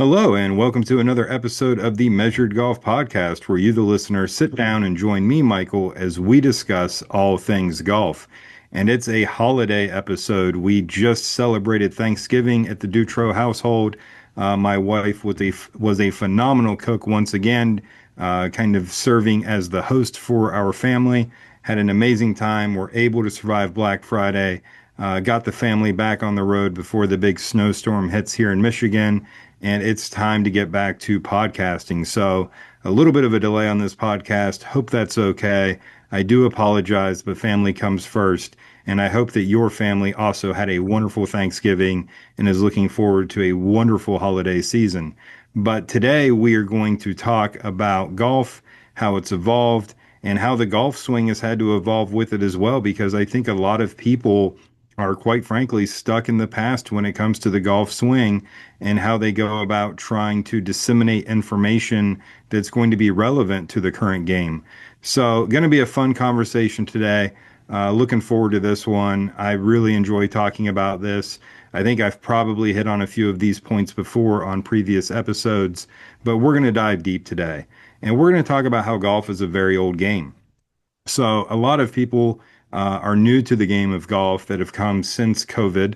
Hello, and welcome to another episode of the Measured Golf Podcast, where you, the listener, sit down and join me, Michael, as we discuss all things golf. And it's a holiday episode. We just celebrated Thanksgiving at the Dutro household. My wife was a phenomenal cook once again, kind of serving as the host for our family. Had an amazing time. We're able to survive Black Friday. Got the family back on the road before the big snowstorm hits here in Michigan, and it's time to get back to podcasting. So, a little bit of a delay on this podcast. Hope that's okay. I do apologize, but family comes first. And I hope that your family also had a wonderful Thanksgiving and is looking forward to a wonderful holiday season. But today we are going to talk about golf, how it's evolved, and how the golf swing has had to evolve with it as well, because I think a lot of people are quite frankly stuck in the past when it comes to the golf swing and how they go about trying to disseminate information that's going to be relevant to the current game. So, going to be a fun conversation today. Looking forward to this one. I really enjoy talking about this. I think I've probably hit on a few of these points before on previous episodes, but we're going to dive deep today. And we're going to talk about how golf is a very old game. So a lot of people are new to the game of golf that have come since COVID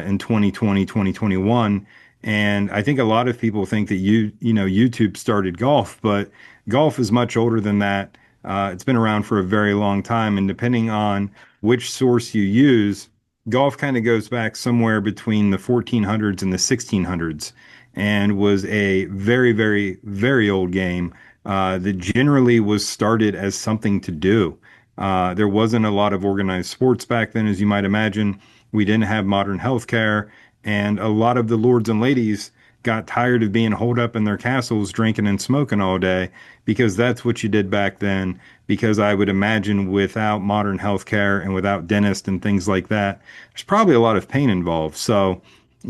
in 2020, 2021. And I think a lot of people think that YouTube started golf, but golf is much older than that. It's been around for a very long time. And depending on which source you use, golf kind of goes back somewhere between the 1400s and the 1600s and was a very, very, very old game that generally was started as something to do. There wasn't a lot of organized sports back then, as you might imagine. We didn't have modern healthcare, and a lot of the lords and ladies got tired of being holed up in their castles drinking and smoking all day because that's what you did back then. Because I would imagine without modern healthcare and without dentists and things like that, there's probably a lot of pain involved. So,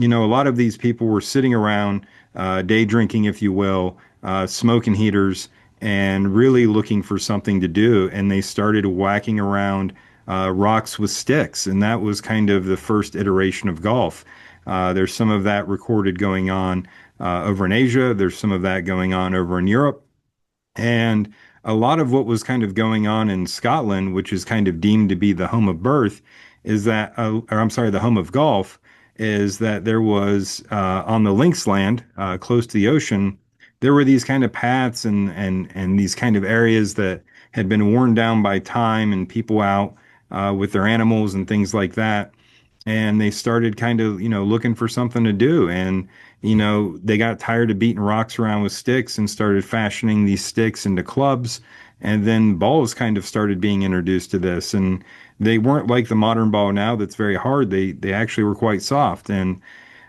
a lot of these people were sitting around, day drinking, if you will, smoking heaters, and really looking for something to do. And they started whacking around rocks with sticks. And that was kind of the first iteration of golf. There's some of that recorded going on over in Asia. There's some of that going on over in Europe. And a lot of what was kind of going on in Scotland, which is kind of deemed to be the home of birth, is that, or I'm sorry, the home of golf, is that there was on the links land close to the ocean, there were these kind of paths and these kind of areas that had been worn down by time and people out with their animals and things like that. And they started kind of, looking for something to do. And, they got tired of beating rocks around with sticks and started fashioning these sticks into clubs. And then balls kind of started being introduced to this. And they weren't like the modern ball now that's very hard. They actually were quite soft. And,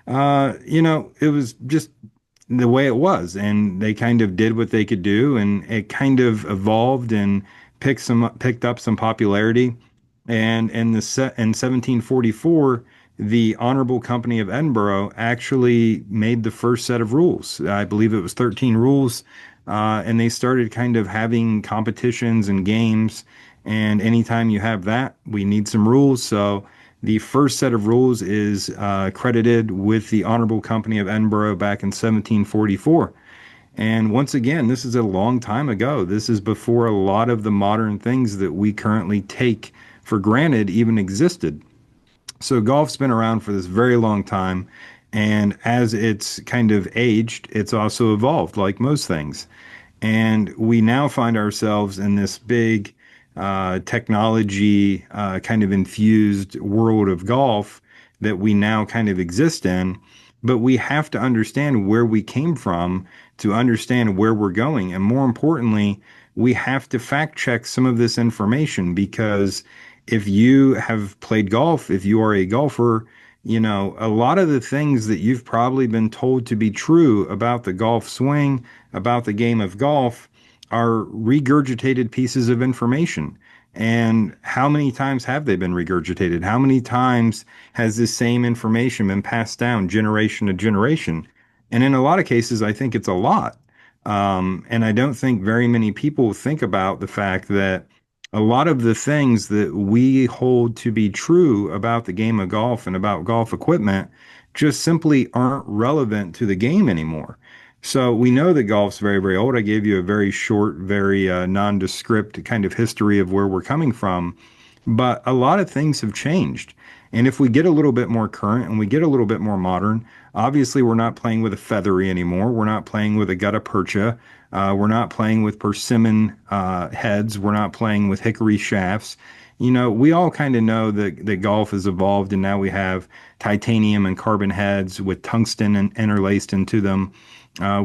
it was just the way it was. And they kind of did what they could do. And it kind of evolved and picked up some popularity. And in 1744, the Honorable Company of Edinburgh actually made the first set of rules. I believe it was 13 rules. And they started kind of having competitions and games. And anytime you have that, we need some rules. So the first set of rules is credited with the Honorable Company of Edinburgh back in 1744. And once again, this is a long time ago. This is before a lot of the modern things that we currently take for granted even existed. So golf's been around for this very long time. And as it's kind of aged, it's also evolved like most things. And we now find ourselves in this big technology kind of infused world of golf that we now kind of exist in. But we have to understand where we came from to understand where we're going. And more importantly, we have to fact check some of this information because if you have played golf, if you are a golfer, a lot of the things that you've probably been told to be true about the golf swing, about the game of golf, are regurgitated pieces of information. And how many times have they been regurgitated? How many times has this same information been passed down generation to generation? And in a lot of cases, I think it's a lot. And I don't think very many people think about the fact that a lot of the things that we hold to be true about the game of golf and about golf equipment just simply aren't relevant to the game anymore. So we know that golf's very, very old. I gave you a very short, very nondescript kind of history of where we're coming from, but a lot of things have changed. And if we get a little bit more current and we get a little bit more modern, obviously we're not playing with a feathery anymore. We're not playing with a gutta percha. We're not playing with persimmon heads. We're not playing with hickory shafts. You know, we all kind of know that golf has evolved, and now we have titanium and carbon heads with tungsten interlaced into them.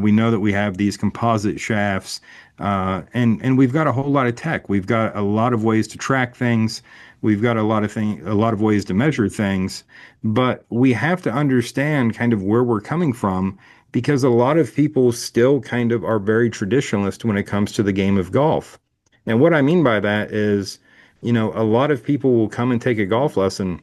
We know that we have these composite shafts, and we've got a whole lot of tech. We've got a lot of ways to track things. We've got a lot of ways to measure things, but we have to understand kind of where we're coming from because a lot of people still kind of are very traditionalist when it comes to the game of golf. And what I mean by that is, you know, a lot of people will come and take a golf lesson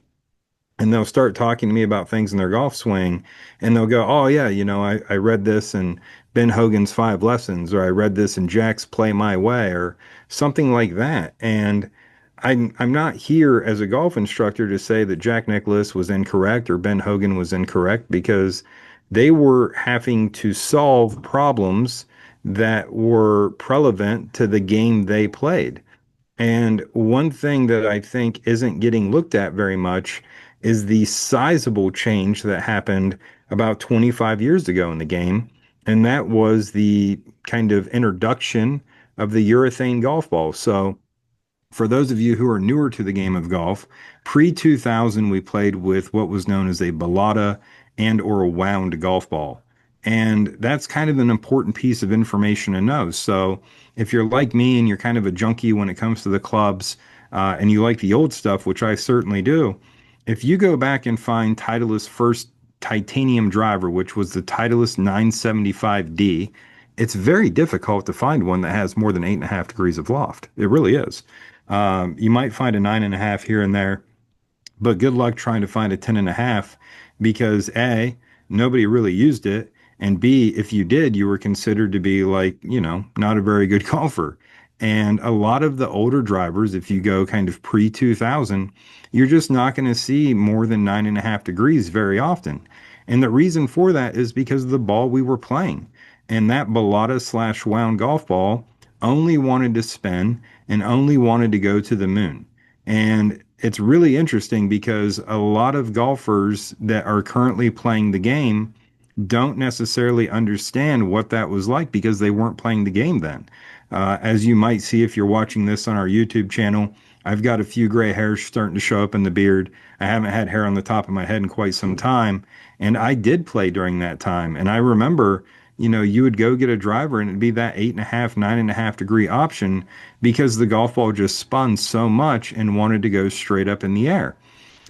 and they'll start talking to me about things in their golf swing and they'll go, oh yeah, you know, I read this in Ben Hogan's 5 lessons, or I read this in Jack's Play My Way, or something like that. And I'm not here as a golf instructor to say that Jack Nicklaus was incorrect or Ben Hogan was incorrect, because they were having to solve problems that were prevalent to the game they played. And one thing that I think isn't getting looked at very much is the sizable change that happened about 25 years ago in the game. And that was the kind of introduction of the urethane golf ball. So, for those of you who are newer to the game of golf, pre 2000, we played with what was known as a balata and or a wound golf ball. And that's kind of an important piece of information to know. So if you're like me and you're kind of a junkie when it comes to the clubs, and you like the old stuff, which I certainly do, if you go back and find Titleist's first titanium driver, which was the Titleist 975D, it's very difficult to find one that has more than 8.5 degrees of loft. It really is. You might find a 9.5 here and there, but good luck trying to find a 10.5, because A, nobody really used it. And B, if you did, you were considered to be like, you know, not a very good golfer. And a lot of the older drivers, if you go kind of pre 2000, you're just not going to see more than 9.5 degrees very often. And the reason for that is because of the ball we were playing. And that balata slash wound golf ball only wanted to spin and only wanted to go to the moon. And it's really interesting because a lot of golfers that are currently playing the game don't necessarily understand what that was like because they weren't playing the game then. As you might see if you're watching this on our YouTube channel, I've got a few gray hairs starting to show up in the beard. I haven't had hair on the top of my head in quite some time. And I did play during that time. And I remember, you know, you would go get a driver and it'd be that 8.5, 9.5 degree option because the golf ball just spun so much and wanted to go straight up in the air.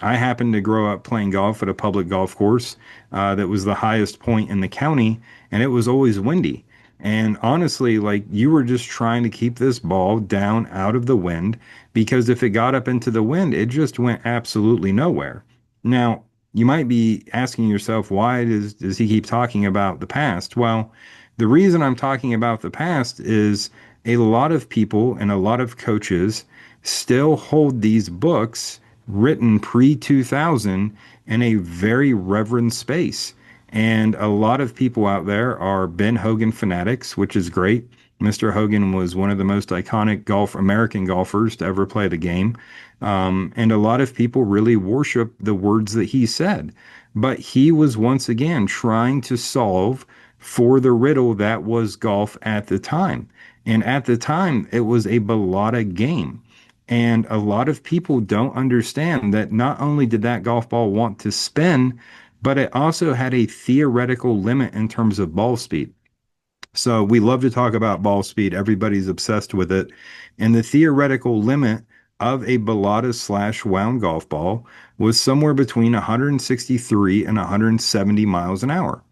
I happened to grow up playing golf at a public golf course that was the highest point in the county, and it was always windy. And honestly, like you were just trying to keep this ball down out of the wind because if it got up into the wind, it just went absolutely nowhere. Now, you might be asking yourself, why does he keep talking about the past? Well, the reason I'm talking about the past is a lot of people and a lot of coaches still hold these books written pre 2000 in a very reverent space. And a lot of people out there are Ben Hogan fanatics, which is great. Mr. Hogan was one of the most iconic American golfers to ever play the game. And a lot of people really worship the words that he said. But he was once again trying to solve for the riddle that was golf at the time. And at the time, it was a balata game. And a lot of people don't understand that not only did that golf ball want to spin, but it also had a theoretical limit in terms of ball speed. So we love to talk about ball speed. Everybody's obsessed with it. And the theoretical limit of a balata slash wound golf ball was somewhere between 163 and 170 miles an hour.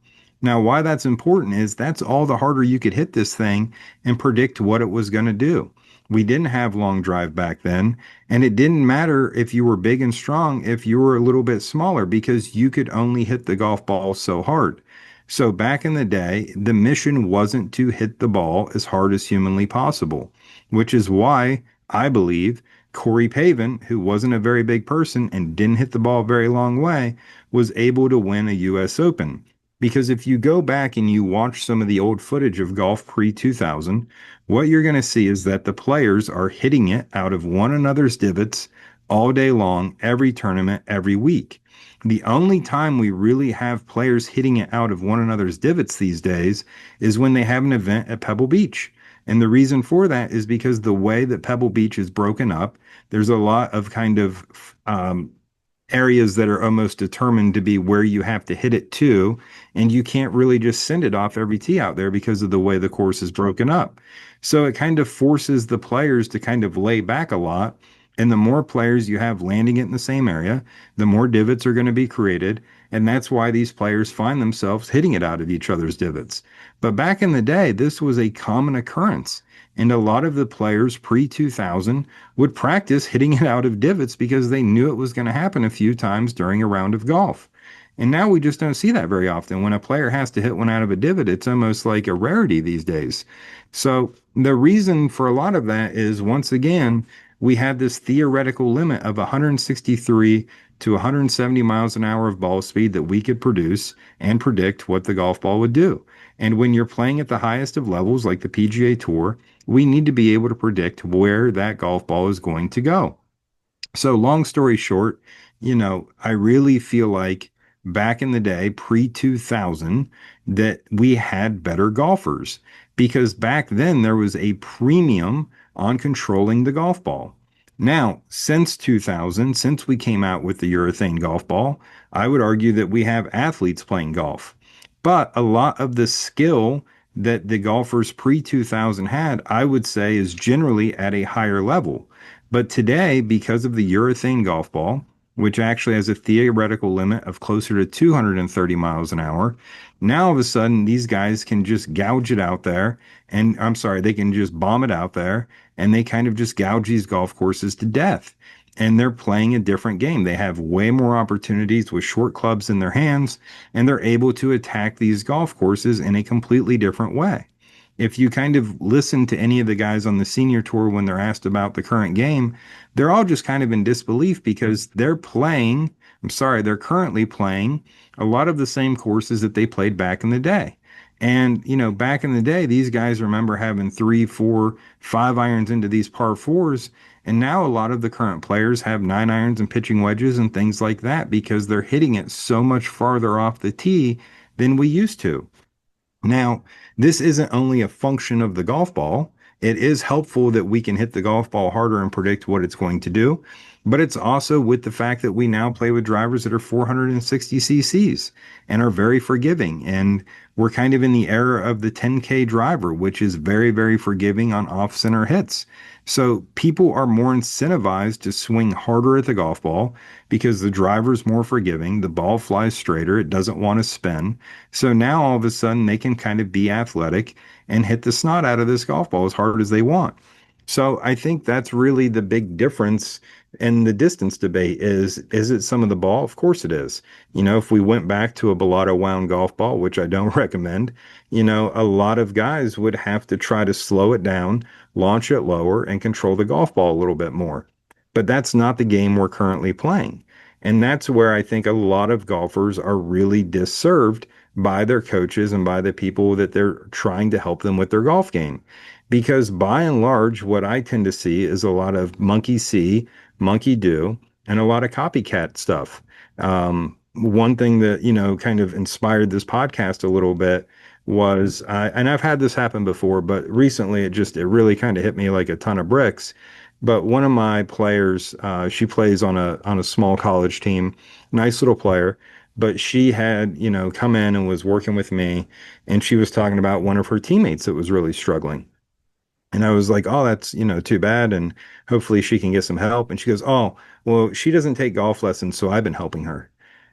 Now, why that's important is that's all the harder you could hit this thing and predict what it was going to do. We didn't have long drive back then, and it didn't matter if you were big and strong if you were a little bit smaller because you could only hit the golf ball so hard. So back in the day, the mission wasn't to hit the ball as hard as humanly possible, which is why I believe Corey Pavin, who wasn't a very big person and didn't hit the ball a very long way, was able to win a US Open. Because if you go back and you watch some of the old footage of golf pre 2000, what you're going to see is that the players are hitting it out of one another's divots all day long, every tournament, every week. The only time we really have players hitting it out of one another's divots these days is when they have an event at Pebble Beach. And the reason for that is because the way that Pebble Beach is broken up, there's a lot of kind of areas that are almost determined to be where you have to hit it to, and you can't really just send it off every tee out there because of the way the course is broken up. So it kind of forces the players to kind of lay back a lot. And the more players you have landing it in the same area, the more divots are going to be created. And that's why these players find themselves hitting it out of each other's divots. But back in the day, this was a common occurrence. And a lot of the players pre 2000 would practice hitting it out of divots because they knew it was going to happen a few times during a round of golf. And now we just don't see that very often. When a player has to hit one out of a divot, it's almost like a rarity these days. So the reason for a lot of that is, once again, we had this theoretical limit of 163 to 170 miles an hour of ball speed that we could produce and predict what the golf ball would do. And when you're playing at the highest of levels, like the PGA Tour, we need to be able to predict where that golf ball is going to go. So, long story short, I really feel like back in the day, pre 2000, that we had better golfers because back then there was a premium on controlling the golf ball. Now, since 2000, since we came out with the urethane golf ball, I would argue that we have athletes playing golf. But a lot of the skill that the golfers pre 2000 had, I would say, is generally at a higher level. But today, because of the urethane golf ball, which actually has a theoretical limit of closer to 230 miles an hour, now all of a sudden these guys can just gouge it out there. And I'm sorry, they can just bomb it out there and they kind of just gouge these golf courses to death. And they're playing a different game. They have way more opportunities with short clubs in their hands, and they're able to attack these golf courses in a completely different way. If you kind of listen to any of the guys on the senior tour when they're asked about the current game, they're all just kind of in disbelief because they're currently playing a lot of the same courses that they played back in the day. And, back in the day, these guys remember having 3, 4, 5 irons into these par fours. And now a lot of the current players have 9 irons and pitching wedges and things like that because they're hitting it so much farther off the tee than we used to. Now, this isn't only a function of the golf ball. It is helpful that we can hit the golf ball harder and predict what it's going to do, but it's also with the fact that we now play with drivers that are 460 cc's and are very forgiving. And we're kind of in the era of the 10K driver, which is very, very forgiving on off-center hits. So people are more incentivized to swing harder at the golf ball because the driver's more forgiving, the ball flies straighter, it doesn't want to spin. So now all of a sudden they can kind of be athletic and hit the snot out of this golf ball as hard as they want. So I think that's really the big difference in the distance debate is it some of the ball? Of course it is. If we went back to a balata wound golf ball, which I don't recommend, a lot of guys would have to try to slow it down, launch it lower, and control the golf ball a little bit more. But that's not the game we're currently playing. And that's where I think a lot of golfers are really disserved by their coaches and by the people that they're trying to help them with their golf game. Because by and large, what I tend to see is a lot of monkey see, monkey do, and a lot of copycat stuff. One thing that, kind of inspired this podcast a little bit was, and I've had this happen before, but recently it really kind of hit me like a ton of bricks. But one of my players, she plays on a small college team, nice little player, but she had, come in and was working with me, and she was talking about one of her teammates that was really struggling. And I was like, oh, that's, too bad. And hopefully she can get some help. And she goes, oh, well, she doesn't take golf lessons, so I've been helping her.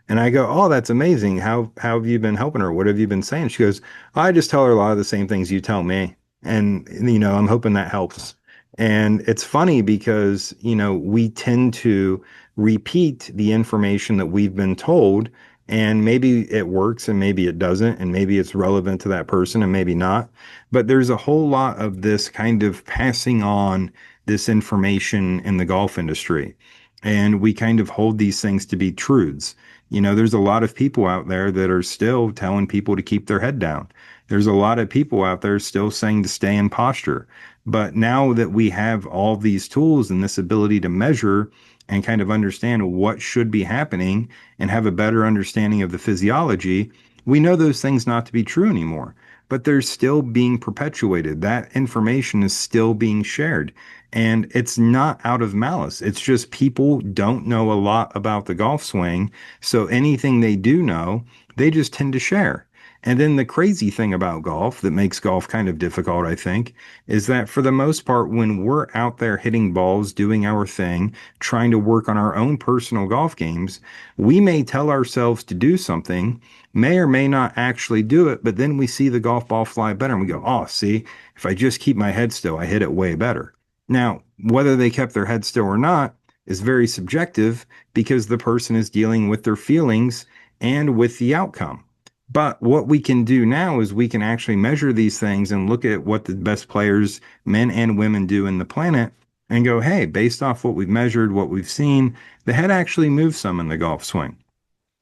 And I go, oh, that's amazing. How have you been helping her? What have you been saying? She goes, I just tell her a lot of the same things you tell me. And, I'm hoping that helps. And it's funny because, we tend to repeat the information that we've been told, and maybe it works and maybe it doesn't, and maybe it's relevant to that person and maybe not. But there's a whole lot of this kind of passing on this information in the golf industry. And we kind of hold these things to be truths. There's a lot of people out there that are still telling people to keep their head down. There's a lot of people out there still saying to stay in posture. But now that we have all these tools and this ability to measure and kind of understand what should be happening and have a better understanding of the physiology, we know those things not to be true anymore. But they're still being perpetuated. That information is still being shared. And it's not out of malice. It's just people don't know a lot about the golf swing. So anything they do know, they just tend to share. And then the crazy thing about golf that makes golf kind of difficult, I think, is that for the most part, when we're out there hitting balls, doing our thing, trying to work on our own personal golf games, we may tell ourselves to do something, may or may not actually do it, but then we see the golf ball fly better and we go, oh, see, if I just keep my head still, I hit it way better. Now, whether they kept their head still or not is very subjective because the person is dealing with their feelings and with the outcome. But what we can do now is we can actually measure these things and look at what the best players, men and women, do in the planet and go, hey, based off what we've measured, what we've seen, the head actually moves some in the golf swing.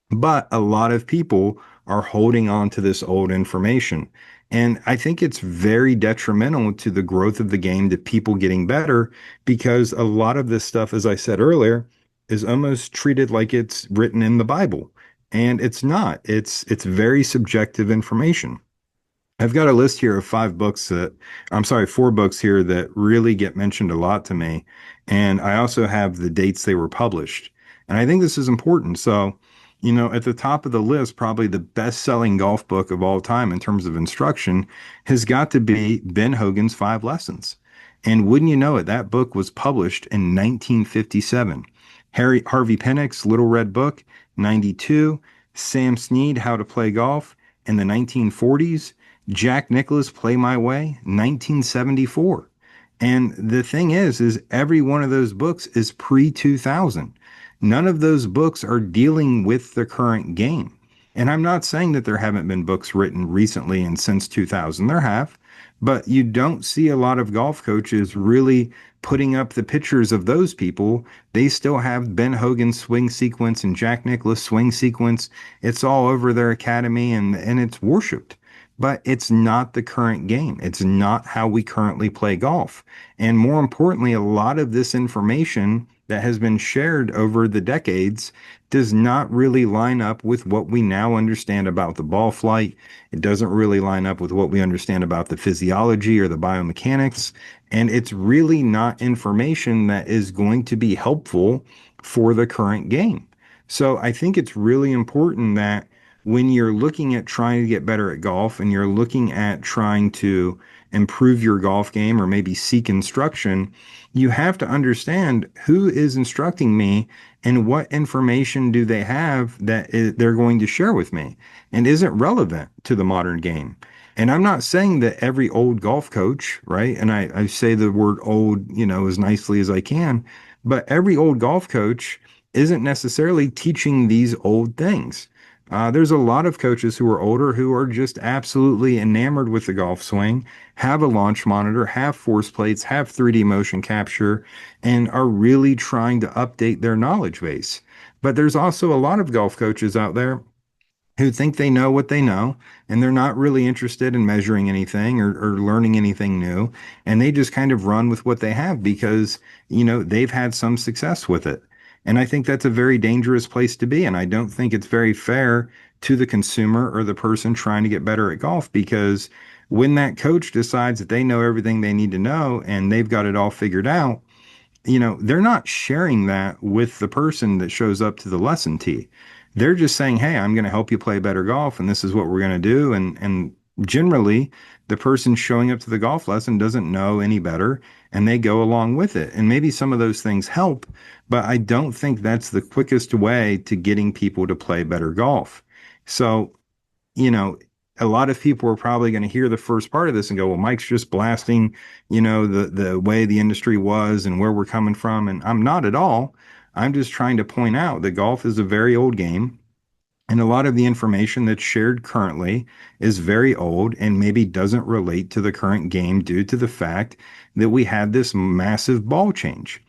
But a lot of people are holding on to this old information. And I think it's very detrimental to the growth of the game, to people getting better, because a lot of this stuff, as I said earlier, is almost treated like it's written in the Bible. And it's not. It's very subjective information. I've got a list here of four books here that really get mentioned a lot to me. And I also have the dates they were published. And I think this is important. So, at the top of the list, probably the best-selling golf book of all time in terms of instruction has got to be Ben Hogan's Five Lessons. And wouldn't you know it, that book was published in 1957. Harvey Pennick's Little Red Book, 92. Sam Snead, How to Play Golf in the 1940s. Jack Nicklaus, Play My Way, 1974. And the thing is every one of those books is pre-2000. None of those books are dealing with the current game. And I'm not saying that there haven't been books written recently and since 2000. There have, but you don't see a lot of golf coaches really putting up the pictures of those people. They still have Ben Hogan's swing sequence and Jack Nicklaus swing sequence. It's all over their academy and it's worshipped. But it's not the current game. It's not how we currently play golf. And more importantly, a lot of this information that has been shared over the decades does not really line up with what we now understand about the ball flight. It doesn't really line up with what we understand about the physiology or the biomechanics. And it's really not information that is going to be helpful for the current game. So I think it's really important that when you're looking at trying to get better at golf and you're looking at trying to improve your golf game or maybe seek instruction, you have to understand who is instructing me and what information do they have that they're going to share with me and is it relevant to the modern game. And I'm not saying that every old golf coach, right? And I say the word old, as nicely as I can, but every old golf coach isn't necessarily teaching these old things. There's a lot of coaches who are older who are just absolutely enamored with the golf swing, have a launch monitor, have force plates, have 3D motion capture, and are really trying to update their knowledge base. But there's also a lot of golf coaches out there who think they know what they know, and they're not really interested in measuring anything or learning anything new. And they just kind of run with what they have because, they've had some success with it. And I think that's a very dangerous place to be. And I don't think it's very fair to the consumer or the person trying to get better at golf because when that coach decides that they know everything they need to know and they've got it all figured out, they're not sharing that with the person that shows up to the lesson tee. They're just saying, hey, I'm going to help you play better golf, and this is what we're going to do. And generally, the person showing up to the golf lesson doesn't know any better, and they go along with it. And maybe some of those things help, but I don't think that's the quickest way to getting people to play better golf. So, you know, a lot of people are probably going to hear the first part of this and go, well, Mike's just blasting, the way the industry was and where we're coming from. And I'm not at all. I'm just trying to point out that golf is a very old game. And a lot of the information that's shared currently is very old and maybe doesn't relate to the current game due to the fact that we had this massive ball change.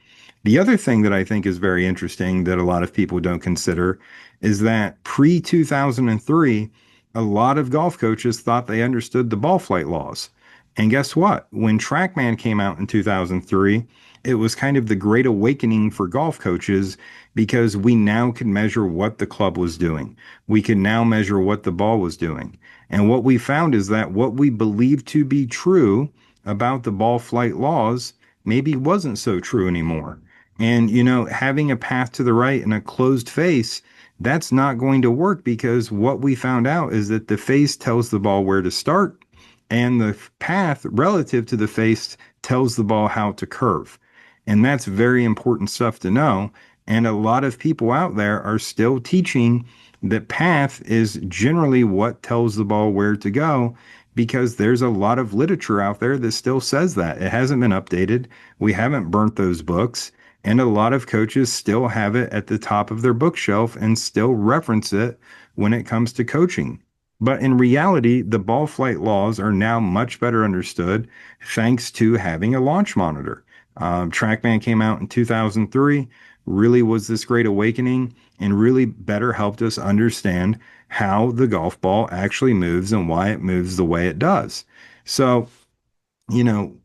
The other thing that I think is very interesting that a lot of people don't consider is that pre 2003, a lot of golf coaches thought they understood the ball flight laws. And guess what? When TrackMan came out in 2003, it was kind of the great awakening for golf coaches because we now could measure what the club was doing. We can now measure what the ball was doing. And what we found is that what we believed to be true about the ball flight laws maybe wasn't so true anymore. And, having a path to the right and a closed face, that's not going to work because what we found out is that the face tells the ball where to start and the path relative to the face tells the ball how to curve. And that's very important stuff to know. And a lot of people out there are still teaching that path is generally what tells the ball where to go because there's a lot of literature out there that still says that. It hasn't been updated. We haven't burnt those books. And a lot of coaches still have it at the top of their bookshelf and still reference it when it comes to coaching. But in reality, the ball flight laws are now much better understood thanks to having a launch monitor. TrackMan came out in 2003, really was this great awakening and really better helped us understand how the golf ball actually moves and why it moves the way it does. So, you know,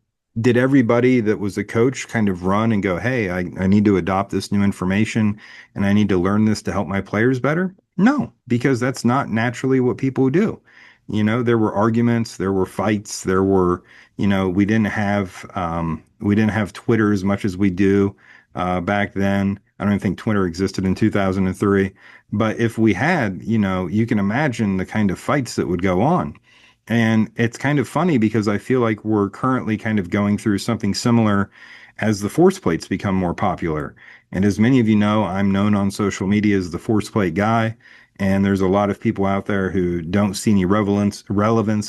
did everybody that was a coach kind of run and go, hey, I need to adopt this new information and I need to learn this to help my players better? No, because that's not naturally what people do. There were arguments, there were fights, there were, we didn't have Twitter as much as we do back then. I don't even think Twitter existed in 2003. But if we had, you can imagine the kind of fights that would go on. And it's kind of funny because I feel like we're currently kind of going through something similar as the force plates become more popular. And as many of you know, I'm known on social media as the force plate guy. And there's a lot of people out there who don't see any relevance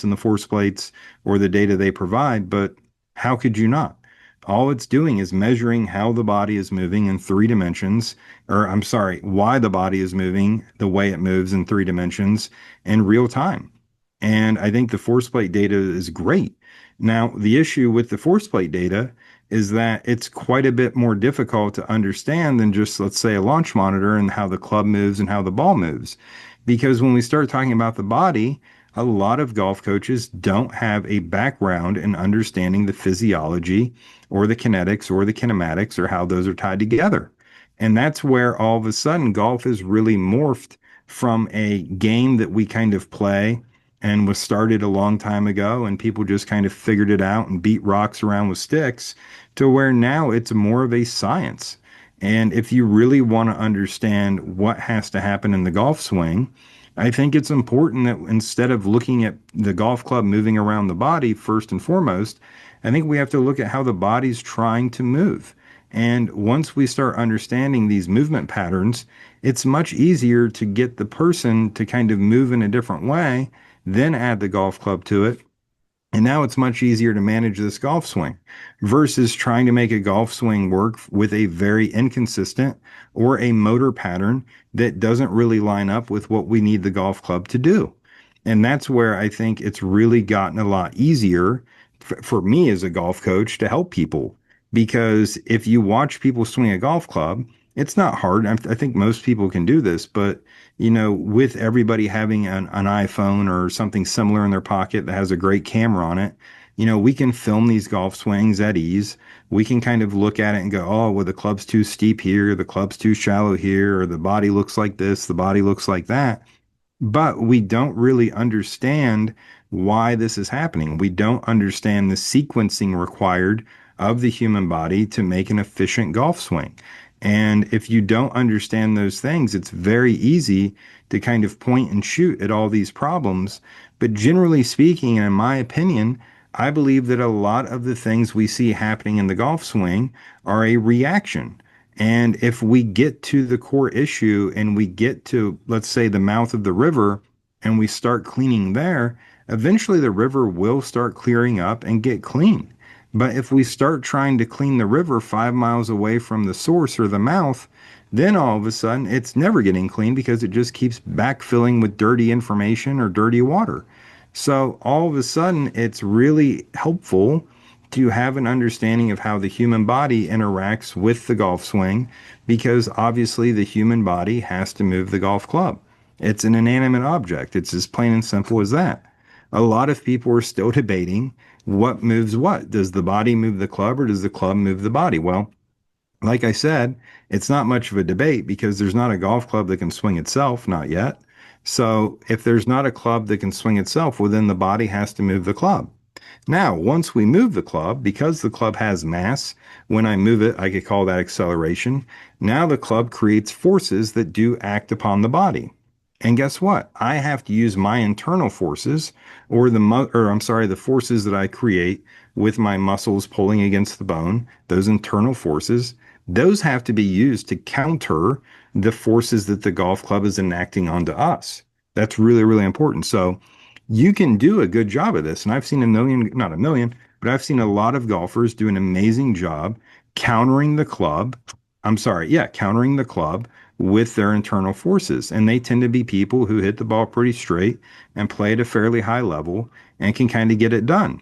in the force plates or the data they provide. But how could you not? All it's doing is measuring how the body is moving in three dimensions, or I'm sorry, why the body is moving the way it moves in three dimensions in real time. And I think the force plate data is great. Now, the issue with the force plate data is that it's quite a bit more difficult to understand than just, let's say, a launch monitor and how the club moves and how the ball moves. Because when we start talking about the body, a lot of golf coaches don't have a background in understanding the physiology or the kinetics or the kinematics or how those are tied together. And that's where all of a sudden golf is really morphed from a game that we kind of play and was started a long time ago and people just kind of figured it out and beat rocks around with sticks to where now it's more of a science. And if you really want to understand what has to happen in the golf swing, I think it's important that instead of looking at the golf club moving around the body first and foremost, I think we have to look at how the body's trying to move. And once we start understanding these movement patterns, it's much easier to get the person to kind of move in a different way, then add the golf club to it. And now it's much easier to manage this golf swing versus trying to make a golf swing work with a very inconsistent or a motor pattern that doesn't really line up with what we need the golf club to do. And that's where I think it's really gotten a lot easier for me as a golf coach to help people. Because if you watch people swing a golf club, it's not hard. I think most people can do this, but with everybody having an iPhone or something similar in their pocket that has a great camera on it, we can film these golf swings at ease. We can kind of look at it and go, oh, well, the club's too steep here, the club's too shallow here, or the body looks like this, the body looks like that. But we don't really understand why this is happening. We don't understand the sequencing required of the human body to make an efficient golf swing. And if you don't understand those things, it's very easy to kind of point and shoot at all these problems. But generally speaking, and in my opinion, I believe that a lot of the things we see happening in the golf swing are a reaction. And if we get to the core issue and we get to, let's say, the mouth of the river and we start cleaning there, eventually the river will start clearing up and get clean. But if we start trying to clean the river 5 miles away from the source or the mouth, Then all of a sudden, it's never getting clean because it just keeps backfilling with dirty information or dirty water. So all of a sudden, it's really helpful to have an understanding of how the human body interacts with the golf swing because obviously the human body has to move the golf club. It's an inanimate object. It's as plain and simple as that. A lot of people are still debating what moves what. Does the body move the club or does the club move the body? Well, like I said, it's not much of a debate because there's not a golf club that can swing itself, not yet. So if there's not a club that can swing itself, well, then the body has to move the club. Now, once we move the club, because the club has mass, when I move it, I could call that acceleration. Now the club creates forces that do act upon the body. And guess what? I have to use my internal forces the forces that I create with my muscles pulling against the bone, those internal forces, those have to be used to counter the forces that the golf club is enacting onto us. That's really, really important. So you can do a good job of this. And I've seen not a million, but I've seen a lot of golfers do an amazing job countering the club. Countering the club with their internal forces. And they tend to be people who hit the ball pretty straight and play at a fairly high level and can kind of get it done.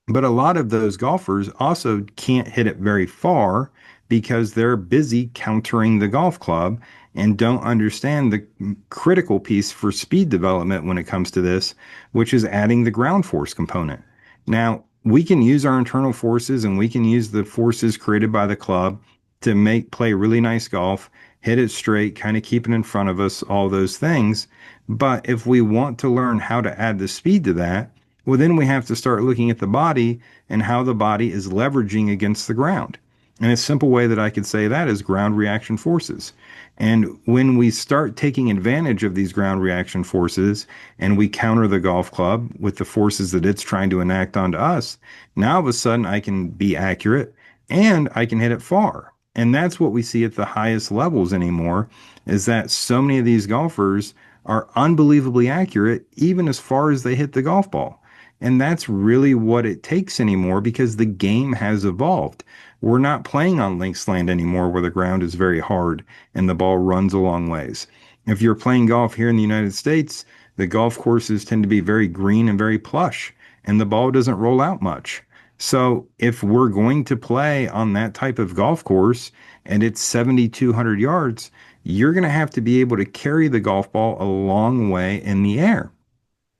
But a lot of those golfers also can't hit it very far because they're busy countering the golf club and don't understand the critical piece for speed development when it comes to this, which is adding the ground force component. Now, we can use our internal forces and we can use the forces created by the club to play really nice golf, hit it straight, kind of keep it in front of us, all those things. But if we want to learn how to add the speed to that, well, then we have to start looking at the body and how the body is leveraging against the ground. And a simple way that I could say that is ground reaction forces. And when we start taking advantage of these ground reaction forces and we counter the golf club with the forces that it's trying to enact onto us, now all of a sudden I can be accurate and I can hit it far. And that's what we see at the highest levels anymore, is that so many of these golfers are unbelievably accurate even as far as they hit the golf ball. And that's really what it takes anymore because the game has evolved. We're not playing on links land anymore where the ground is very hard and the ball runs a long ways. If you're playing golf here in the United States, the golf courses tend to be very green and very plush, and the ball doesn't roll out much. So if we're going to play on that type of golf course and it's 7,200 yards, you're going to have to be able to carry the golf ball a long way in the air.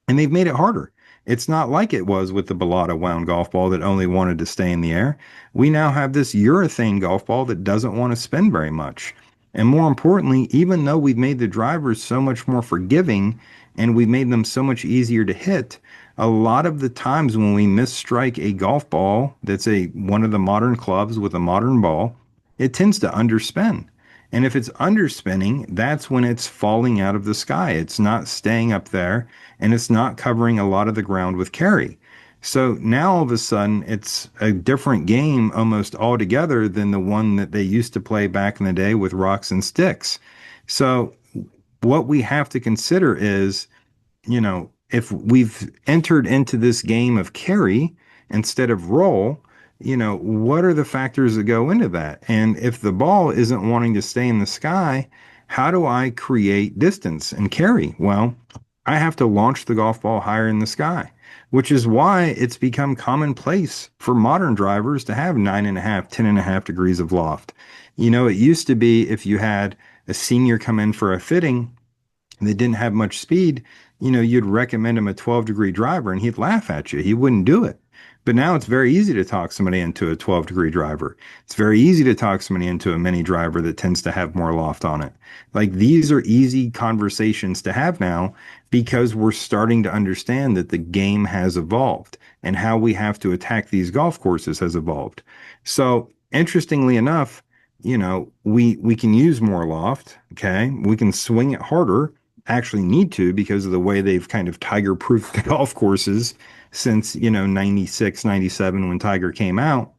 And they've made it harder. It's not like it was with the balata wound golf ball that only wanted to stay in the air. We now have this urethane golf ball that doesn't want to spin very much. And more importantly, even though we've made the drivers so much more forgiving and we've made them so much easier to hit, a lot of the times when we misstrike a golf ball that's one of the modern clubs with a modern ball, it tends to underspin. And if it's underspinning, that's when it's falling out of the sky. It's not staying up there and it's not covering a lot of the ground with carry. So now all of a sudden it's a different game almost altogether than the one that they used to play back in the day with rocks and sticks. So what we have to consider is, if we've entered into this game of carry instead of roll, what are the factors that go into that? And if the ball isn't wanting to stay in the sky, how do I create distance and carry? Well, I have to launch the golf ball higher in the sky, which is why it's become commonplace for modern drivers to have 9.5, 10.5 degrees of loft. It used to be if you had a senior come in for a fitting that didn't have much speed, you'd recommend him a 12-degree driver and he'd laugh at you. He wouldn't do it. But now it's very easy to talk somebody into a 12-degree driver. It's very easy to talk somebody into a mini driver that tends to have more loft on it. Like, these are easy conversations to have now because we're starting to understand that the game has evolved and how we have to attack these golf courses has evolved. So interestingly enough, we can use more loft. Okay. We can swing it harder, actually need to, because of the way they've kind of tiger proofed the golf courses since, 96, 97 when Tiger came out.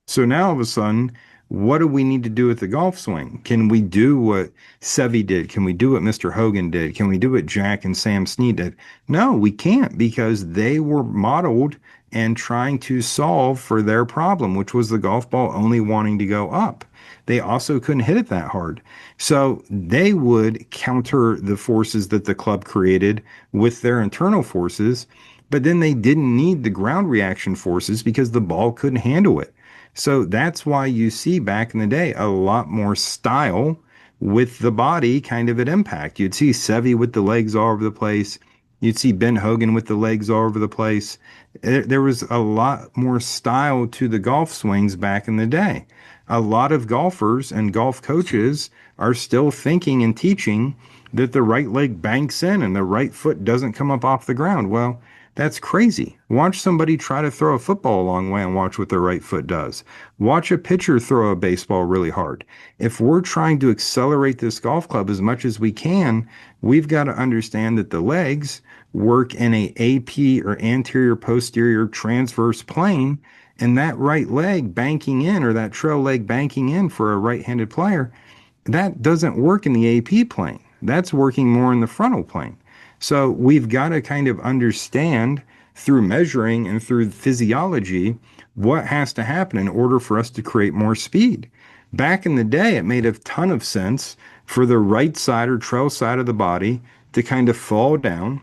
So now all of a sudden, what do we need to do with the golf swing? Can we do what Seve did? Can we do what Mr. Hogan did? Can we do what Jack and Sam Snead did? No, we can't, because they were modeled and trying to solve for their problem, which was the golf ball only wanting to go up. they also couldn't hit it that hard. So they would counter the forces that the club created with their internal forces, but then they didn't need the ground reaction forces because the ball couldn't handle it. So that's why you see back in the day a lot more style with the body kind of at impact. You'd see Sevy with the legs all over the place. You'd see Ben Hogan with the legs all over the place. There was a lot more style to the golf swings back in the day. A lot of golfers and golf coaches are still thinking and teaching that the right leg banks in and the right foot doesn't come up off the ground. Well, that's crazy. Watch somebody try to throw a football a long way and watch what their right foot does. Watch a pitcher throw a baseball really hard. If we're trying to accelerate this golf club as much as we can, we've got to understand that the legs work in a AP or anterior posterior transverse plane, and that right leg banking in or that trail leg banking in for a right-handed player, that doesn't work in the AP plane. That's working more in the frontal plane. So we've got to kind of understand through measuring and through physiology what has to happen in order for us to create more speed. Back in the day, it made a ton of sense for the right side or trail side of the body to kind of fall down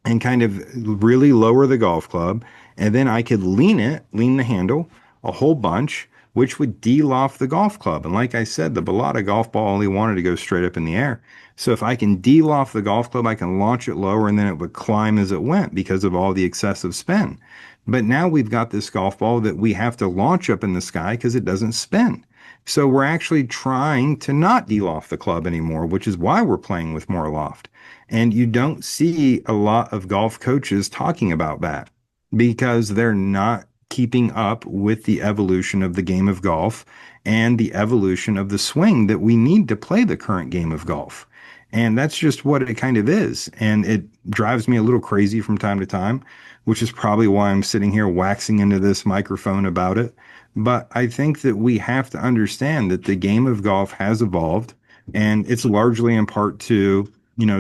and kind of really lower the golf club. And then I could lean the handle a whole bunch, which would de-loft the golf club. And like I said, the balata golf ball only wanted to go straight up in the air. So if I can de-loft the golf club, I can launch it lower and then it would climb as it went because of all the excessive spin. But now we've got this golf ball that we have to launch up in the sky because it doesn't spin. So we're actually trying to not de-loft the club anymore, which is why we're playing with more loft. And you don't see a lot of golf coaches talking about that because they're not keeping up with the evolution of the game of golf and the evolution of the swing that we need to play the current game of golf. And that's just what it kind of is. And it drives me a little crazy from time to time, which is probably why I'm sitting here waxing into this microphone about it. But I think that we have to understand that the game of golf has evolved, and it's largely in part to,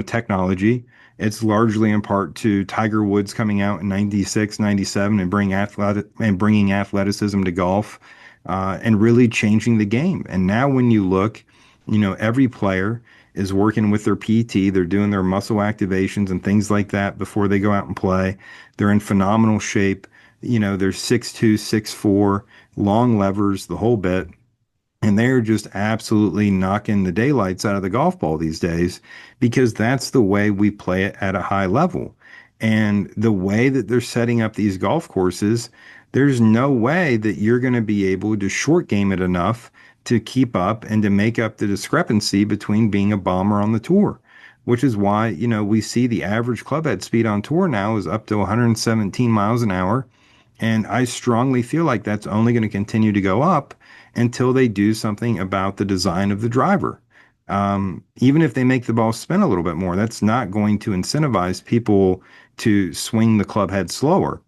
technology. It's largely in part to Tiger Woods coming out in 96, 97 and bringing athleticism to golf, and really changing the game. And now when you look, every player is working with their PT. They're doing their muscle activations and things like that before they go out and play. They're in phenomenal shape. They're 6'2", 6'4", long levers, the whole bit. And they're just absolutely knocking the daylights out of the golf ball these days because that's the way we play it at a high level. And the way that they're setting up these golf courses, there's no way that you're going to be able to short game it enough to keep up and to make up the discrepancy between being a bomber on the tour, which is why, we see the average club head speed on tour now is up to 117 miles an hour. And I strongly feel like that's only going to continue to go up until they do something about the design of the driver. Even if they make the ball spin a little bit more, that's not going to incentivize people to swing the club head slower.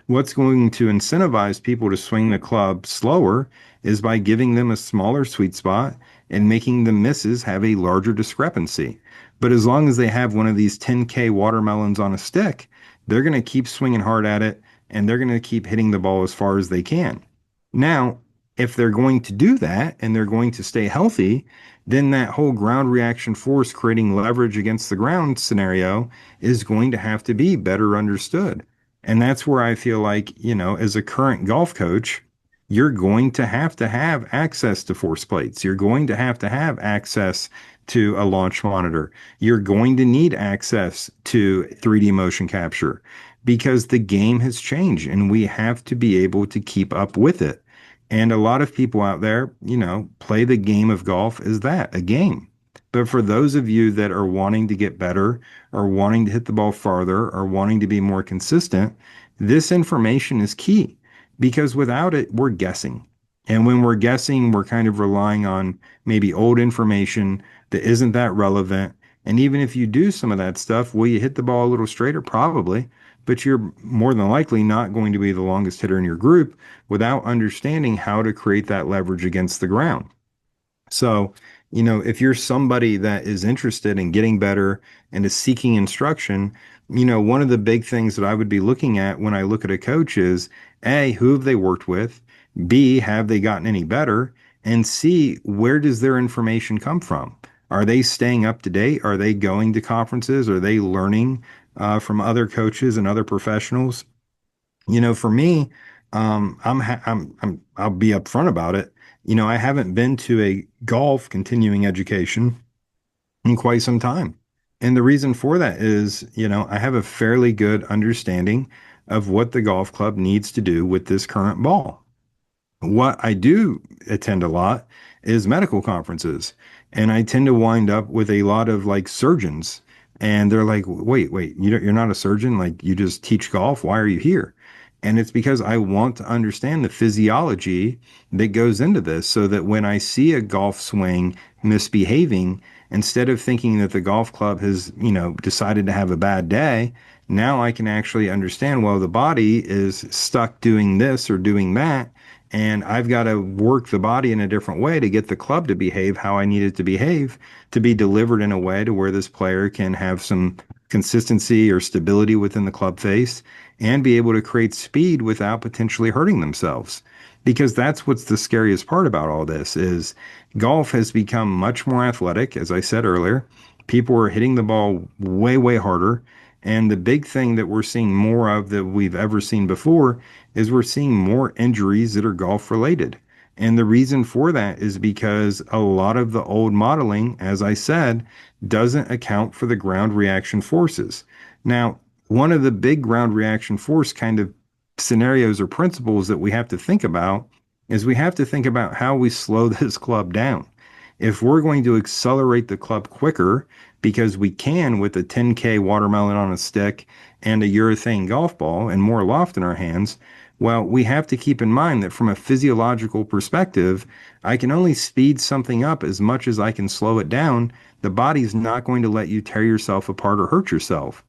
What's going to incentivize people to swing the club slower is by giving them a smaller sweet spot and making the misses have a larger discrepancy. But as long as they have one of these 10K watermelons on a stick, they're going to keep swinging hard at it and they're going to keep hitting the ball as far as they can. Now, if they're going to do that and they're going to stay healthy, then that whole ground reaction force creating leverage against the ground scenario is going to have to be better understood. And that's where I feel like, as a current golf coach, you're going to have access to force plates. You're going to have access to a launch monitor. You're going to need access to 3D motion capture because the game has changed and we have to be able to keep up with it. And a lot of people out there, play the game of golf as that, a game. But for those of you that are wanting to get better or wanting to hit the ball farther or wanting to be more consistent, this information is key because without it, we're guessing. And when we're guessing, we're kind of relying on maybe old information that isn't that relevant. And even if you do some of that stuff, will you hit the ball a little straighter? Probably. But you're more than likely not going to be the longest hitter in your group without understanding how to create that leverage against the ground. So, if you're somebody that is interested in getting better and is seeking instruction, one of the big things that I would be looking at when I look at a coach is A, who have they worked with? B, have they gotten any better? and see where does their information come from. Are they staying up to date? Are they going to conferences? Are they learning from other coaches and other professionals? For me, I'll be upfront about it. I haven't been to a golf continuing education in quite some time. And the reason for that is, I have a fairly good understanding of what the golf club needs to do with this current ball. What I do attend a lot is medical conferences, and I tend to wind up with a lot of like surgeons, and they're like, wait, you're not a surgeon, like you just teach golf. Why are you here? And it's because I want to understand the physiology that goes into this so that when I see a golf swing misbehaving, instead of thinking that the golf club has, decided to have a bad day, now I can actually understand, well, the body is stuck doing this or doing that, and I've got to work the body in a different way to get the club to behave how I need it to behave, to be delivered in a way to where this player can have some consistency or stability within the club face and be able to create speed without potentially hurting themselves. Because that's what's the scariest part about all this is golf has become much more athletic, as I said earlier. People are hitting the ball way, way harder. And the big thing that we're seeing more of that we've ever seen before is we're seeing more injuries that are golf related. And the reason for that is because a lot of the old modeling, as I said, doesn't account for the ground reaction forces. Now, one of the big ground reaction force kind of scenarios or principles that we have to think about is we have to think about how we slow this club down. If we're going to accelerate the club quicker, because we can with a 10K watermelon on a stick and a urethane golf ball and more loft in our hands, well, we have to keep in mind that from a physiological perspective, I can only speed something up as much as I can slow it down. The body's not going to let you tear yourself apart or hurt yourself.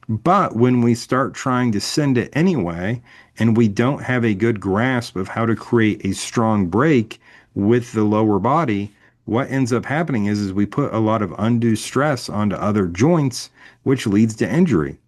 But when we start trying to send it anyway, and we don't have a good grasp of how to create a strong break with the lower body, what ends up happening is we put a lot of undue stress onto other joints, which leads to injury.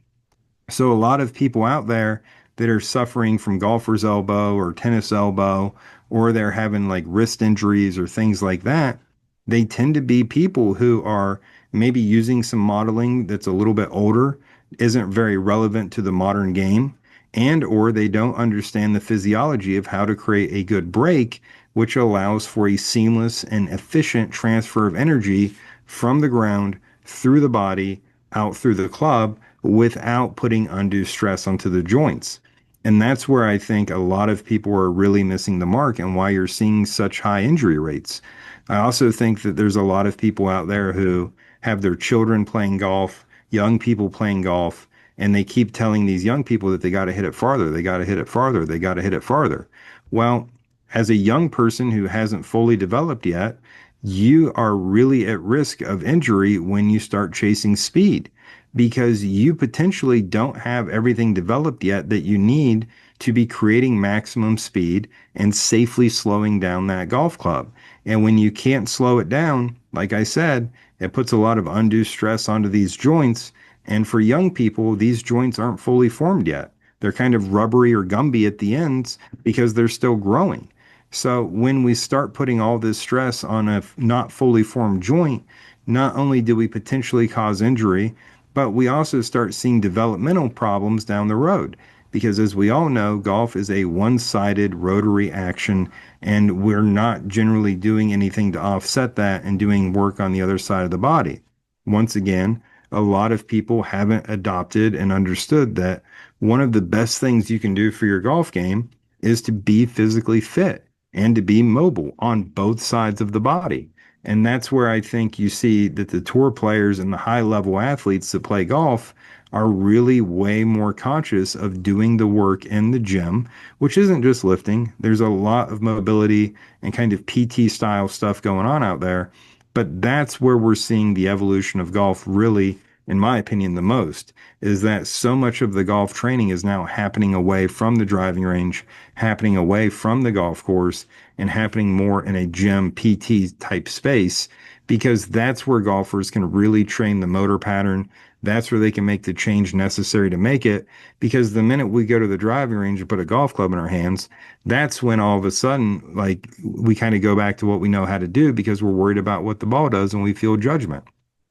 So a lot of people out there that are suffering from golfer's elbow or tennis elbow, or they're having like wrist injuries or things like that, they tend to be people who are maybe using some modeling that's a little bit older, isn't very relevant to the modern game, and or they don't understand the physiology of how to create a good break, which allows for a seamless and efficient transfer of energy from the ground through the body out through the club without putting undue stress onto the joints. And that's where I think a lot of people are really missing the mark and why you're seeing such high injury rates. I also think that there's a lot of people out there who have their children playing golf, young people playing golf, and they keep telling these young people that they got to hit it farther, they got to hit it farther, they got to hit it farther. Well, as a young person who hasn't fully developed yet, you are really at risk of injury when you start chasing speed because you potentially don't have everything developed yet that you need to be creating maximum speed and safely slowing down that golf club. And when you can't slow it down, like I said, it puts a lot of undue stress onto these joints. And for young people, these joints aren't fully formed yet. They're kind of rubbery or gumby at the ends because they're still growing. So when we start putting all this stress on a not fully formed joint, not only do we potentially cause injury, but we also start seeing developmental problems down the road. Because as we all know, golf is a one-sided rotary action, and we're not generally doing anything to offset that and doing work on the other side of the body. Once again, a lot of people haven't adopted and understood that one of the best things you can do for your golf game is to be physically fit and to be mobile on both sides of the body. And that's where I think you see that the tour players and the high level athletes that play golf are really way more conscious of doing the work in the gym, which isn't just lifting. There's a lot of mobility and kind of PT style stuff going on out there. But that's where we're seeing the evolution of golf really, in my opinion, the most is that so much of the golf training is now happening away from the driving range, happening away from the golf course, and happening more in a gym PT type space, because that's where golfers can really train the motor pattern. that's where they can make the change necessary to make it. Because the minute we go to the driving range and put a golf club in our hands, that's when all of a sudden, like, we kind of go back to what we know how to do because we're worried about what the ball does and we feel judgment.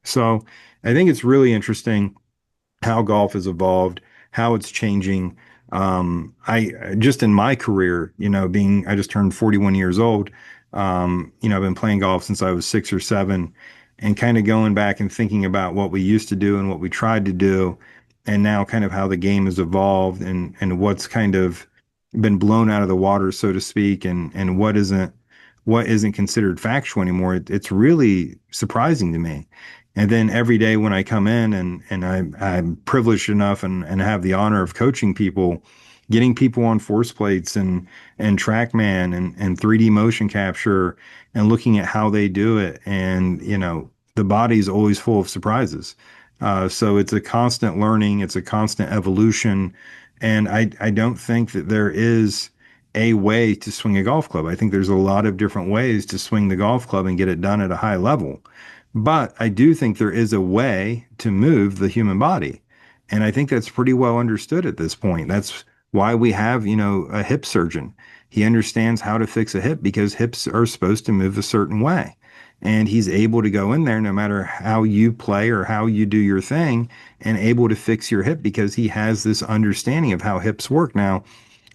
So I think it's really interesting how golf has evolved, how it's changing. I just in my career, being I just turned 41 years old. I've been playing golf since I was 6 or 7, and kind of going back and thinking about what we used to do and what we tried to do, and now kind of how the game has evolved and what's kind of been blown out of the water, so to speak, and what isn't considered factual anymore. It's really surprising to me. And then every day when I come in and I'm privileged enough and have the honor of coaching people, getting people on force plates and TrackMan and 3D motion capture and looking at how they do it. And, the body's always full of surprises. So it's a constant learning, it's a constant evolution. And I don't think that there is a way to swing a golf club. I think there's a lot of different ways to swing the golf club and get it done at a high level. But I do think there is a way to move the human body. And I think that's pretty well understood at this point. That's why we have, a hip surgeon. He understands how to fix a hip because hips are supposed to move a certain way. And he's able to go in there no matter how you play or how you do your thing and able to fix your hip because he has this understanding of how hips work. Now,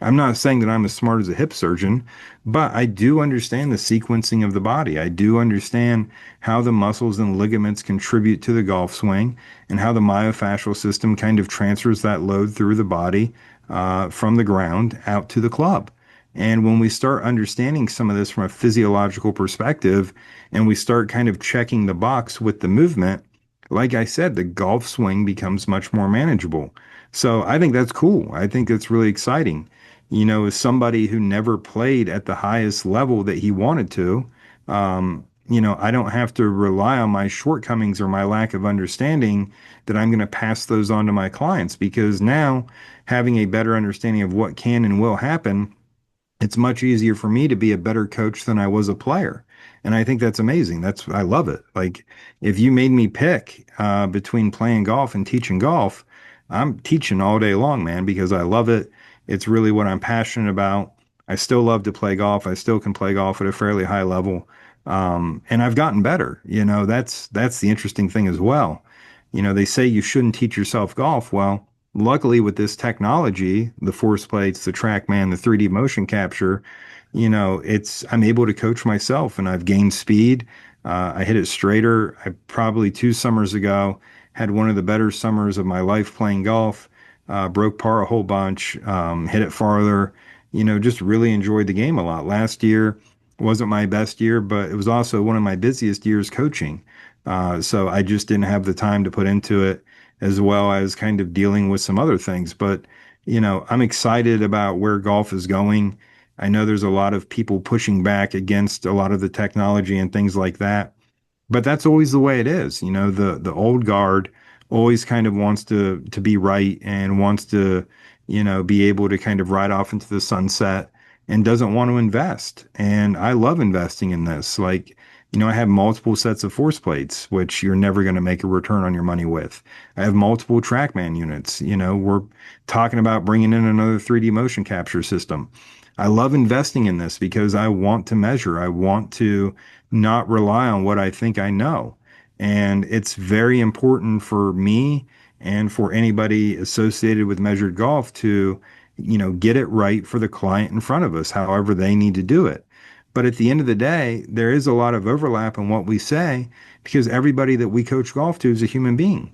I'm not saying that I'm as smart as a hip surgeon, but I do understand the sequencing of the body. I do understand how the muscles and ligaments contribute to the golf swing and how the myofascial system kind of transfers that load through the body from the ground out to the club. And when we start understanding some of this from a physiological perspective and we start kind of checking the box with the movement, like I said, the golf swing becomes much more manageable. So I think that's cool. I think that's really exciting. As somebody who never played at the highest level that he wanted to, I don't have to rely on my shortcomings or my lack of understanding that I'm going to pass those on to my clients because now having a better understanding of what can and will happen, it's much easier for me to be a better coach than I was a player. And I think that's amazing. I love it. Like if you made me pick between playing golf and teaching golf, I'm teaching all day long, man, because I love it. It's really what I'm passionate about. I still love to play golf. I still can play golf at a fairly high level. And I've gotten better. That's the interesting thing as well. They say you shouldn't teach yourself golf. Well, luckily with this technology, the force plates, the TrackMan, the 3D motion capture, I'm able to coach myself and I've gained speed. I hit it straighter. I probably 2 summers ago had one of the better summers of my life playing golf. Broke par a whole bunch, hit it farther, just really enjoyed the game a lot. Last year wasn't my best year, but it was also one of my busiest years coaching. So I just didn't have the time to put into it as well as kind of dealing with some other things. But, I'm excited about where golf is going. I know there's a lot of people pushing back against a lot of the technology and things like that. But that's always the way it is. The old guard always kind of wants to be right and wants to, be able to kind of ride off into the sunset and doesn't want to invest. And I love investing in this. Like, I have multiple sets of force plates, which you're never going to make a return on your money with. I have multiple TrackMan units. We're talking about bringing in another 3D motion capture system. I love investing in this because I want to measure. I want to not rely on what I think I know. And it's very important for me and for anybody associated with measured golf to, get it right for the client in front of us, however they need to do it. But at the end of the day, there is a lot of overlap in what we say because everybody that we coach golf to is a human being.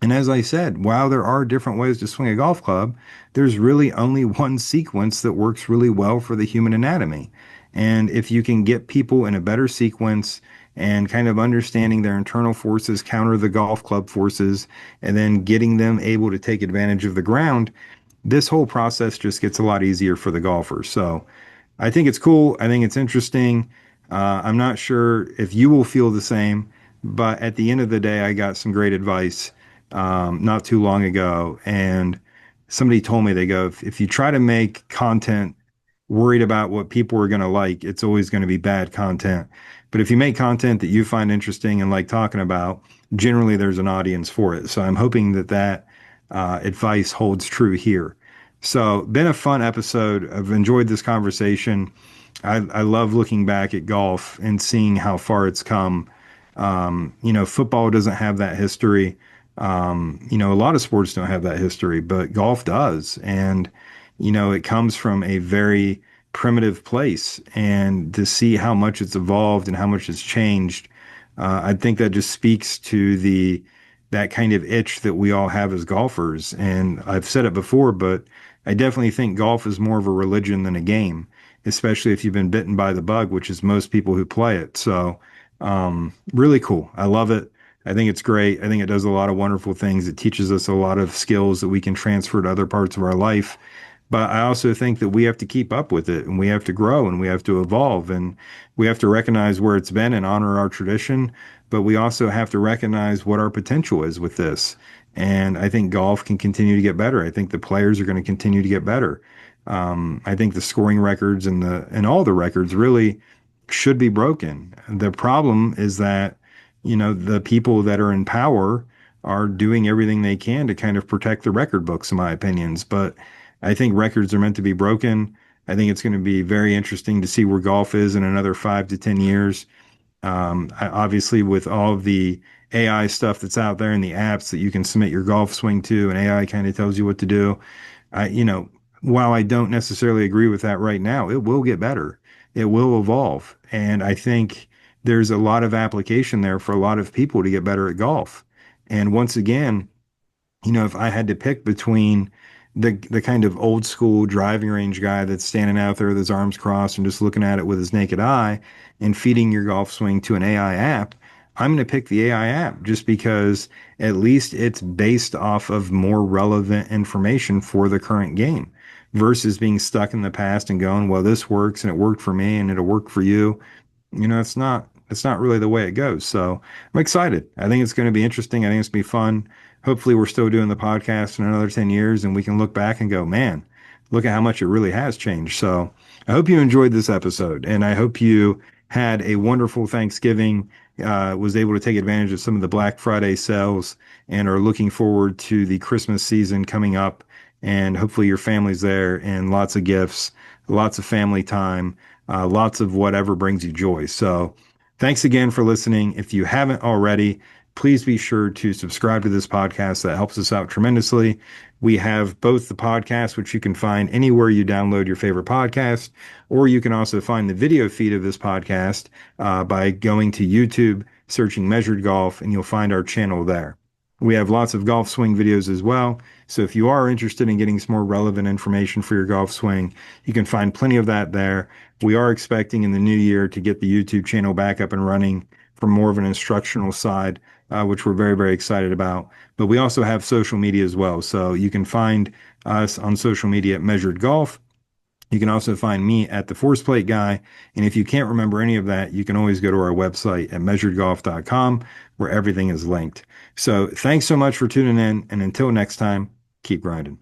And as I said, while there are different ways to swing a golf club, there's really only one sequence that works really well for the human anatomy. And if you can get people in a better sequence and kind of understanding their internal forces counter the golf club forces, and then getting them able to take advantage of the ground, this whole process just gets a lot easier for the golfer. So I think it's cool. I think it's interesting. I'm not sure if you will feel the same, but at the end of the day, I got some great advice not too long ago. And somebody told me, they go, if you try to make content worried about what people are going to like, it's always going to be bad content But if you make content that you find interesting and like talking about, generally there's an audience for it. So I'm hoping that advice holds true here. So, been a fun episode. I've enjoyed this conversation. I love looking back at golf and seeing how far it's come. Football doesn't have that history. A lot of sports don't have that history, but golf does. And, it comes from a very primitive place. And to see how much it's evolved and how much it's changed, I think that just speaks to that kind of itch that we all have as golfers. And I've said it before, but I definitely think golf is more of a religion than a game, especially if you've been bitten by the bug, which is most people who play it. So, really cool. I love it. I think it's great. I think it does a lot of wonderful things. It teaches us a lot of skills that we can transfer to other parts of our life. But I also think that we have to keep up with it and we have to grow and we have to evolve and we have to recognize where it's been and honor our tradition. But we also have to recognize what our potential is with this. And I think golf can continue to get better. I think the players are going to continue to get better. I think the scoring records and all the records really should be broken. The problem is that, the people that are in power are doing everything they can to kind of protect the record books, in my opinions. But I think records are meant to be broken. I think it's going to be very interesting to see where golf is in another 5 to 10 years. Obviously, with all of the AI stuff that's out there and the apps that you can submit your golf swing to, and AI kind of tells you what to do. I, you know, while I don't necessarily agree with that right now, it will get better. It will evolve. And I think there's a lot of application there for a lot of people to get better at golf. And once again, if I had to pick between the kind of old school driving range guy that's standing out there with his arms crossed and just looking at it with his naked eye and feeding your golf swing to an AI app, I'm going to pick the AI app just because at least it's based off of more relevant information for the current game versus being stuck in the past and going, well, this works and it worked for me and it'll work for you. It's not really the way it goes. So I'm excited. I think it's going to be interesting. I think it's going to be fun. Hopefully we're still doing the podcast in another 10 years and we can look back and go, man, look at how much it really has changed. So I hope you enjoyed this episode and I hope you had a wonderful Thanksgiving, was able to take advantage of some of the Black Friday sales and are looking forward to the Christmas season coming up. And hopefully your family's there and lots of gifts, lots of family time, lots of whatever brings you joy. So thanks again for listening. If you haven't already, please be sure to subscribe to this podcast. That helps us out tremendously. We have both the podcast, which you can find anywhere you download your favorite podcast, or you can also find the video feed of this podcast by going to YouTube, searching Measured Golf, and you'll find our channel there. We have lots of golf swing videos as well. So if you are interested in getting some more relevant information for your golf swing, you can find plenty of that there. We are expecting in the new year to get the YouTube channel back up and running for more of an instructional side, which we're very, very excited about. But we also have social media as well. So you can find us on social media at Measured Golf. You can also find me at the Force Plate Guy. And if you can't remember any of that, you can always go to our website at measuredgolf.com where everything is linked. So thanks so much for tuning in. And until next time, keep grinding.